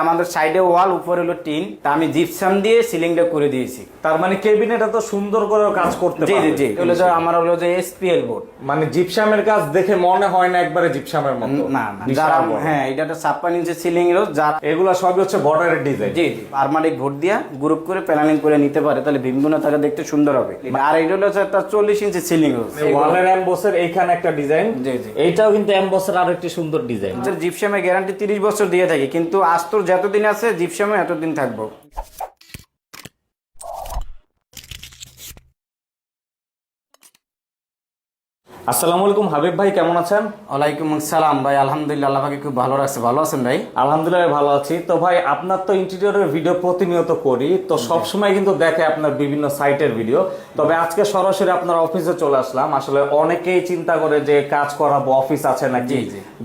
আমাদের সাইডে ওয়াল, উপরে হলো টিন, তা আমি জিপসাম দিয়ে সিলিংটা করে দিয়েছি। তার মানে কেবিনেট এত সুন্দর করে কাজ করতে জি পারবে। জি জি, হলো যে আমার হলো যে এসপিএল বোর্ড। মানে জিপসামের কাজ দেখে মনে হয় না একবারে জিপসামের মতো। না না, বিশাল যারা বড়। হ্যাঁ, এটা একটা 56 ইঞ্চি সিলিং রোজ, যারা এগুলা সবই হচ্ছে বর্ডারের ডিজাইন। জি জি আরমাটিক ভোট দিয়া গ্রুপ করে প্যানেলিং করে নিতে পারে, তাহলে ভিমগুলো তাকে দেখতে সুন্দর হবে। আর এটা হলো একটা 40 ইঞ্চি সিলিং রোজ, ওয়ালের এমবসের এইখানে একটা ডিজাইন। জি জি। এইটাও কিন্তু এমবসের আরো একটি সুন্দর ডিজাইন। জিপসামের গ্যারান্টি 30 বছর দিয়ে থাকি, কিন্তু আস্তর যতদিন আছে জিপসামে এতদিন থাকবো। আসসালামু আলাইকুম হাবিব ভাই, কেমন আছেন? ওয়ালাইকুম আসসালাম ভাই, আলহামদুলিল্লাহ, আল্লাহ পাকে খুব ভালো রাখছে। ভালো আছেন ভাই? আলহামদুলিল্লাহ ভালো আছি। তো ভাই, আপনার তো ইন্টেরিয়রের ভিডিও প্রতিনিয়ত করি, তো সবসময় কিন্তু দেখে আপনার বিভিন্ন সাইটের ভিডিও। তবে আজকে সরাসরি আপনার অফিসে চলে আসলাম। আসলে অনেকেই চিন্তা করে যে কাজ করাবো, অফিস আছে নাকি,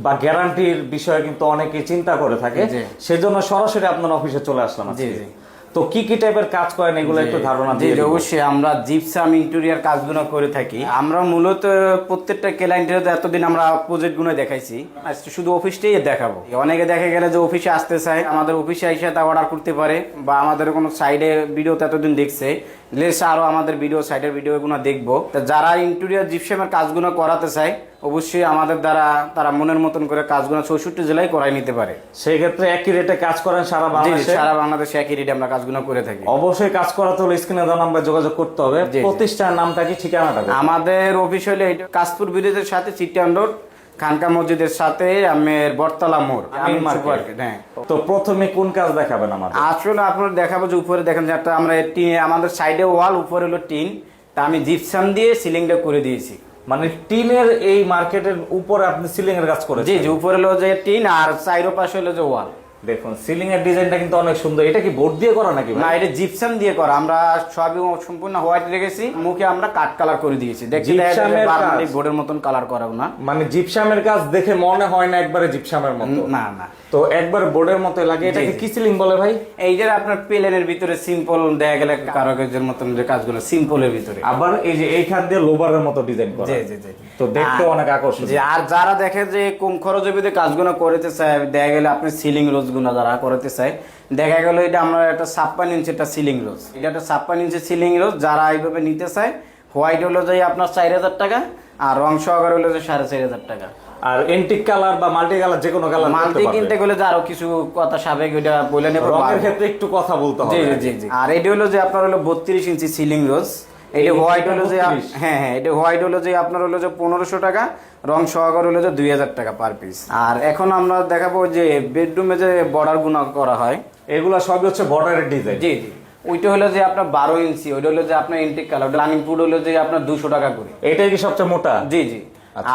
বা গ্যারান্টির বিষয়ে কিন্তু অনেকেই চিন্তা করে থাকে, সেজন্য সরাসরি আপনার অফিসে চলে আসলাম আজকে। তো কি কি টাইপের কাজ করেন এগুলো একটু ধারণা দিয়ে দিন। অবশ্যই আমরা জিপসাম ইন্টেরিয়র কাজগুলো করে থাকি। আমরা মূলত প্রত্যেকটা ক্লায়েন্টের এতদিন আমরা প্রজেক্ট গুলো দেখাইছি, আজকে শুধু অফিসটাই দেখাবো। অনেকে দেখা গেলে যে অফিসে আসতে চায়, আমাদের অফিসে এসে তা অর্ডার করতে পারে, বা আমাদের কোনো সাইডে ভিডিওতে এতদিন দেখছে, লেস আরো আমাদের ভিডিও সাইডের ভিডিওগুলো দেখবো। তা যারা ইন্টেরিয়র জিপসামের কাজগুলো করাতে চায়, অবশ্যই আমাদের দ্বারা তারা মনের মতন করে কাজগুলো 64 জেলায় করাই নিতে পারে। সেই ক্ষেত্রে একই রেটে কাজ করেন সারা বাংলাদেশে? সারা বাংলাদেশে একই রেটে আমরা কাজগুলো করে থাকি। অবশ্যই কাজ করাতে হলে স্ক্রিনে দেওয়া নাম্বারে যোগাযোগ করতে হবে। প্রতিষ্ঠানের নামটা কি, ঠিকানাটা? আমাদের অফিস হলে কাশপুর ব্রিজের সাথে চিটান রোড, খানকা মসজিদের সাথে আমের বটতলা মোড়। হ্যাঁ। তো প্রথমে কোন কাজ দেখাবেন আমাদের? আসলে আপনার দেখাবো যে উপরে দেখেন যে একটা আমরা আমাদের সাইডে ওয়াল, উপরে হলো টিন, তা আমি জিপসাম দিয়ে সিলিংটা করে দিয়েছি। মানে টিনের এই মার্কেটের উপরে আপনি সিলিং এর কাজ করেছেন? জি জি, উপরে হলো যে টিন আর চাইরো পাশে হলো যে ওয়াল। দেখুন সিলিং এর ডিজাইনটা কিন্তু অনেক সুন্দর। এটা কি বোর্ড দিয়ে করা নাকি? না, এটা জিপসাম দিয়ে করা। আমরা সবই সম্পূর্ণ হোয়াইট রেখেছি, মুখে আমরা কাট কালার করে দিয়েছি। বোর্ডের মতন কালার করাও না। মানে জিপসামের কাজ দেখে মনে হয় না একবারে জিপসামের মতো। না না, তো একবার বোর্ডের মতো লাগে। এটাকে কি সিলিং বলে ভাই? এই যে আপনার প্লেনের ভিতরে সিম্পল দেখা গেলে কারুকার্যের মতন যে কাজগুলো সিম্পলের ভিতরে, আবার এই যে এইখান দিয়ে লোবারের মতো ডিজাইন করা। জি জি জি। তো দেখতে অনেক আকর্ষণীয়। আর যারা দেখে যে কম খরচে ভিতরে কাজগুলো করতে চায়, দেখা গেলে আপনি সিলিং রোজ গুলো যারা করতে চায়, দেখা গেল এটা আমরা একটা 56 ইঞ্চি একটা সিলিং রোজ, এটা একটা 56 ইঞ্চি সিলিং রোজ যারা এইভাবে নিতে চায়, হোয়াইট হলো যে আপনার 4000 টাকা, আর রং সহকারে হলো যে 4500 টাকা। আর এন্টিক কালার বা মাল্টি কালার, যে কোনো কালার মাল্টি কিনতে গেলে যে আরো কিছু কথা সাবেক ওইটা বলে নেব। রঙের ক্ষেত্রে একটু কথা বলতে হবে। জি জি জি। আর এটা হলো যে আপনার হলো 32 ইঞ্চি সিলিং রোজ, এটা হোয়াইট হলো যে হ্যাঁ হ্যাঁ, এটা হোয়াইট হলো যে আপনার হলো যে 1500 টাকা, রং সহকারে হলো যে 2000 টাকা পার পিস। আর এখন আমরা দেখাবো যে বেডরুমে যে বর্ডার গুলো করা হয়, এগুলা সবই হচ্ছে বর্ডারের ডিজাইন। জি জি। ওইটা হলো যে আপনার 12 ইঞ্চি, ওইটা হলো যে আপনার ইন্টেক কালার, রানিং ফুড হলো যে আপনার 200 টাকা করে। এটাই কি সবচেয়ে মোটা? জি জি।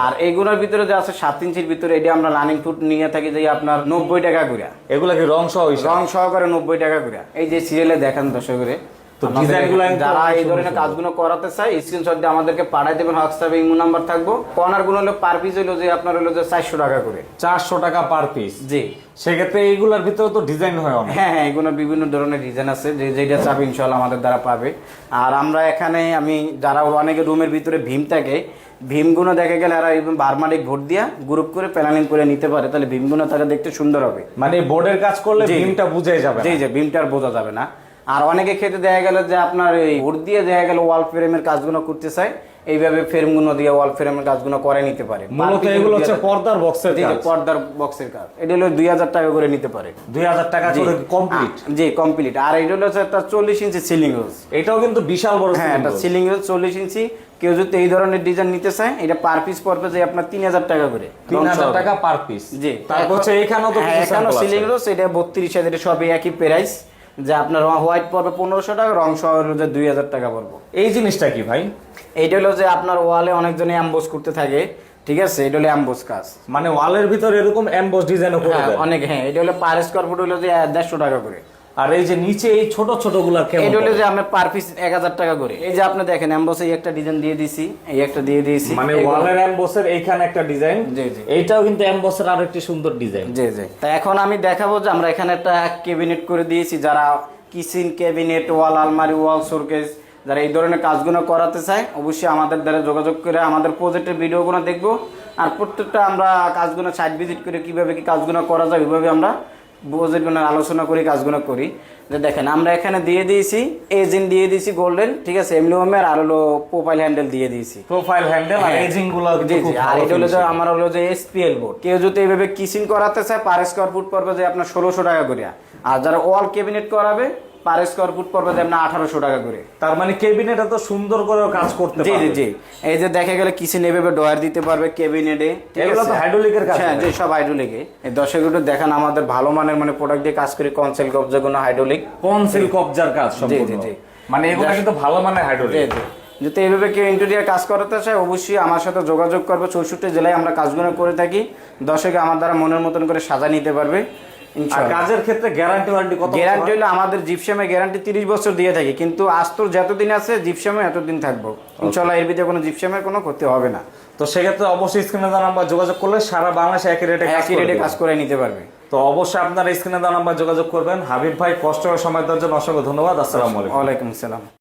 আর এইগুলোর ভিতরে যে আছে 7 ইঞ্চির ভিতরে, এটা আমরা রানিং ফুড নিয়ে থাকি যে আপনার 90 টাকা করে। এগুলা কি রং সহ? রং সহকারে 90 টাকা করে। এই যে সিরিয়ালে দেখেন দর্শক করে, তো ডিজাইনগুলো যারা এই ধরনের কাজগুলো করাতে চায় স্ক্রিনশট দিয়ে আমাদেরকে পাঠাই দেবেন, হোয়াটসঅ্যাপে ইমো নাম্বার থাকবো। কর্নার গুলো হলো পার পিস হলো যে আপনার হলো যে 400 টাকা করে। 400 টাকা পার পিস? জি। সেক্ষেত্রে এইগুলোর ভিতরে তো ডিজাইন হয় অনেক। হ্যাঁ হ্যাঁ, এগুলো বিভিন্ন ধরনের ডিজাইন আছে, যেটা চাবে ইনশাআল্লাহ আমাদের দ্বারা পাবে। আর আমরা এখানে যারা অনেকে রুমের ভিতরে ভীম থাকে, ভীমগুলো দেখা গেলে এরা বারমাটিক ভোট দিয়া গ্রুপ করে প্যানেলিং করে নিতে পারে, তাহলে ভীমগুলো তাকে দেখতে সুন্দর হবে। মানে বোর্ডের কাজ করলে ভীমটা বুঝে যাবে? জি জি, ভীমটা আর বোঝা যাবে না। আর অনেকে ক্ষেত্রে দেখা গেল যে আপনার এই ভোট দিয়ে দেখা গেল ওয়াল ফ্রেমের কাজগুলো করতে চায়, এইভাবে ফ্রেমগুলো দিয়ে ওয়াল ফ্রেমের কাজগুলো করে নিতে পারে। মূলত এগুলো হচ্ছে পর্দার বক্সের কাজ। পর্দার বক্সের কাজ, এটা হলো 2000 টাকা করে নিতে পারে। 2000 টাকা করে কমপ্লিট? জি কমপ্লিট। আর এটা হলো একটা 40 ইঞ্চি সিলিং রোজ, এটাও কিন্তু বিশাল বড়। হ্যাঁ, এটা সিলিং রোজ 40 ইঞ্চি। কেউ যদি এই ধরনের ডিজাইন নিতে চায়, এটা পার পিস পড়বে যে আপনার 3000 টাকা করে। 3000 টাকা পার পিস? জি। তারপর হচ্ছে এখানেও তো এখানেও সিলিং রোজ, এটা 32,000, এটা সবই একই প্রাইস। যে আপনার হোয়াইট পড়বে 1500 টাকা, রং সহ হলো যে 2000 টাকা পড়বো। এই জিনিসটা কি ভাই? এইটা হলো যে আপনার ওয়ালে অনেকজনে অ্যাম্বোস করতে থাকে, ঠিক আছে, এটা হলো অ্যাম্বোস কাজ। মানে ওয়ালের ভিতরে এরকম অ্যাম্বোস ডিজাইনও করে দেয় অনেক। হ্যাঁ, এটা হলো পার স্কয়ার ফুট হলো যে 150 টাকা করে। আর এই যে নিচে এই ছোট ছোট গুলা কেমন? এটা হলো যে আমরা পার পিস 1000 টাকা করে। এই যে আপনি দেখেন অ্যাম্বোসে একটা ডিজাইন দিয়ে দিছি, এই একটা দিয়ে দিয়েছি, মানে ওয়ালের অ্যাম্বোসের এইখানে একটা ডিজাইন। জি জি। এইটাও কিন্তু অ্যাম্বোসের আরো একটি সুন্দর ডিজাইন। জি জি। তা এখন আমি দেখাবো যে আমরা এখানে একটা ক্যাবিনেট করে দিয়েছি, যারা কিচেন ক্যাবিনেট, ওয়াল আলমারি, ওয়াল শোকেস, যারা এই ধরনের কাজগুলো করাতে চায়, অবশ্যই আমাদের দ্বারা যোগাযোগ করে আমাদের প্রজেক্টের ভিডিওগুলো দেখবো। আর প্রত্যেকটা আমরা কাজগুলো সাইট ভিজিট করে কিভাবে কি কাজগুলো করা যায় ওইভাবে আমরা প্রজেক্ট গুলো আলোচনা করি, কাজগুলো করি। যে দেখেন আমরা এখানে দিয়ে দিয়েছি এজিং দিয়ে দিয়েছি গোল্ডেন, ঠিক আছে, এমব্লেমের আর হলো প্রোফাইল হ্যান্ডেল দিয়ে দিয়েছি। প্রোফাইল হ্যান্ডেল আর এজিং গুলো জি জি। আর এটা হলো যে আমার হলো যে এসপিএল বোর্ড। কেউ যদি এইভাবে কিচিং করাতে চায় পার স্কোয়ার ফুট পড়বে যে আপনার 1600 টাকা করে, আর যারা ওয়াল ক্যাবিনেট করাবে পার স্কোয়ার ফুট পড়বে যে আপনার 1800 টাকা করে। তার মানে কেবিনেট এত সুন্দর করে কাজ করতে জি পারবে। জি জি। এই যে দেখা গেলে কিচেন এভাবে ডয়ার দিতে পারবে ক্যাবিনেটে, এগুলো তো হাইড্রোলিকের কাজ। হ্যাঁ জি, সব হাইড্রোলিকে। এই দর্শক একটু দেখান আমাদের ভালো মানের মানে প্রোডাক্ট দিয়ে কাজ করি, কনসেল কবজা কোনো হাইড্রোলিক। কনসিল কবজার কাজ সম্পূর্ণ। জি। মানে এগুলো কিন্তু ভালো মানের হাইড্রোলিক। জি জি। যদি এইভাবে কেউ ইন্টেরিয়ার কাজ করাতে চায় অবশ্যই আমার সাথে যোগাযোগ করবে। 64 জেলায় আমরা কাজগুলো করে থাকি। দর্শক আমার দ্বারা মনের মতন করে সাজা নিতে পারবে আর ইনশাআল্লাহ। কাজের ক্ষেত্রে গ্যারান্টি ওয়ারেন্টি কত? গ্যারান্টি হলো আমাদের জিপসামে গ্যারান্টি 30 বছর দিয়ে থাকি, কিন্তু আস্তর যতদিন আছে জিপসামে এতদিন থাকবো ইনশাআল্লাহ। এর ভিতরে কোনো জিপসামের কোনো ক্ষতি হবে না। তো সেক্ষেত্রে অবশ্যই স্ক্রিনে দেওয়া নাম্বার যোগাযোগ করলে সারা বাংলাদেশে একই রেটে একই রেটে কাজ করে নিতে পারবে। তো অবশ্যই আপনারা স্ক্রিনে দেওয়া নাম্বার যোগাযোগ করবেন। হাবিব ভাই কষ্ট করে সময় দেওয়ার জন্য অসংখ্য ধন্যবাদ। আসসালামু আলাইকুম। ওয়ালাইকুম আসসালাম।